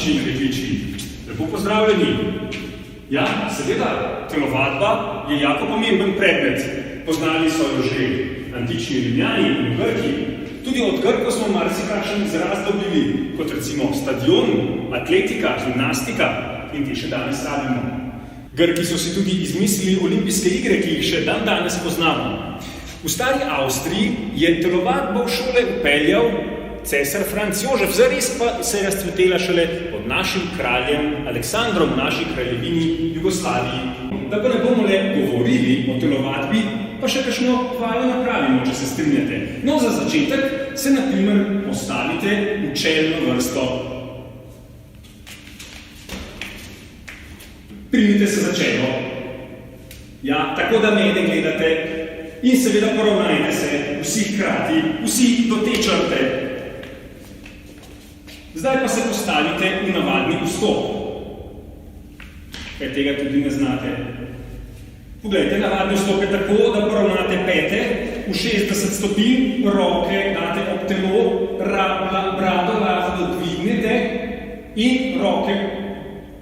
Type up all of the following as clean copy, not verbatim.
fantiči in dekliči. Lepo pozdravljeni. Ja, seveda, telovadba je jako pomemben predmet. Poznali so jo že antični Rimljani in Grki. Tudi od Grkov smo marsikakšen izraz dobili, kot recimo stadion, atletika, gimnastika in te še danes rabimo. Grki so si tudi izmislili olimpijske igre, ki jih še dan danes poznamo. V stari Avstriji je telovadbo v šole upeljal cesar Franc Jožef, zares pa se je razcvetela šele pod našim kraljem Aleksandrom v naši kraljevini Jugoslaviji. Da pa ne bomo le govorili o telovadbi, pa še kakšno vajo napravimo, če se strinjate. No, za začetek se na primer postavite v čelno vrsto. Primite se za čelo. Ja, tako da mene gledate in seveda poravnajte se vsi hkrati, vsi do te črte. Zdaj pa se postavite v navadni vstop. Kaj tega tudi ne znate. Poglejte, navadni vstop je tako, da poravnate pete v 60 stopinj, roke date ob telo, brado lahko dvignete in roke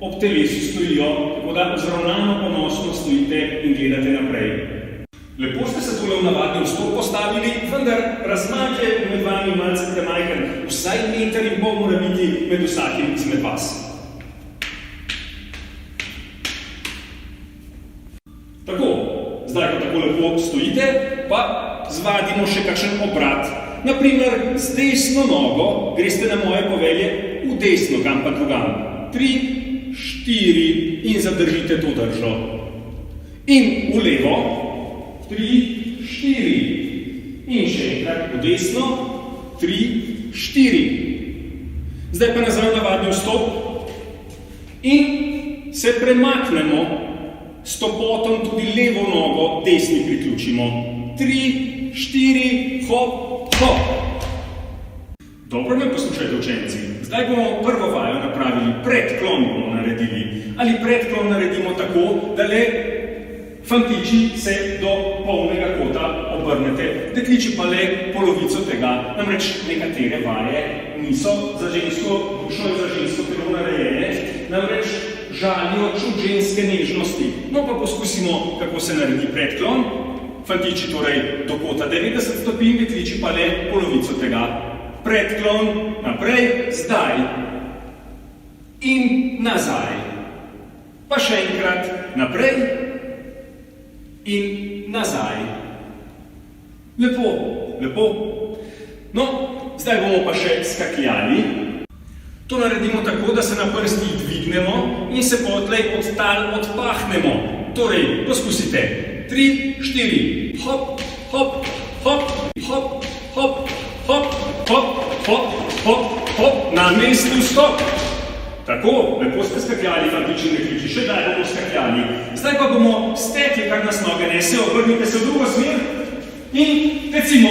ob telesu stojijo, tako da zravnano ponosno stojite in gledate naprej. Lepo ste se tole v navadni vstop postavili, vendar razmak je med vami malce premajhen. Vsaj 1,5 metra mora biti med vsakim izmed vas. Tako, zdaj ko tako lepo stojite, pa zvadimo še kakšen obrat. Naprimer, z desno nogo greste na moje povelje v desno, kam pa drugam. 3, 4 in zadržite to držo. In v levo. 3, 4 in še enkrat v desno, 3, 4. Zdaj pa nazaj navadni vstop in se premaknemo s topotom tudi levo nogo desni priključimo. 3, 4, hop, hop. Dobro me poslušajte, učenci. Zdaj bomo prvo vajo napravili, predklon bomo naredili. Ali predklon naredimo tako, da le fantiči se do polnega kota obrnete, dekliči pa le polovico tega. Namreč nekatere vaje niso za žensko dušo in za žensko telo narejene, namreč žalijo čut ženske nežnosti. No pa poskusimo, kako se naredi predklon. Fantiči torej do kota 90 stopinj, dekliči pa le polovico tega. Predklon, naprej, zdaj in nazaj. Pa še enkrat naprej in nazaj. Lepo, lepo. No, zdaj bomo pa še skakljali. To naredimo tako, da se na prstih dvignemo in se potlej od tal odpahnemo. Torej, poskusite. 3, 4, hop, hop, hop, hop, hop, hop, hop, hop, hop, hop, na mestu stop. Tako, lepo ste skakljali, fantiči in dekliči, še daj bomo skakljali. Zdaj pa bomo stekli, kar nas noge nese, obrnite se v drugo smer in tecimo.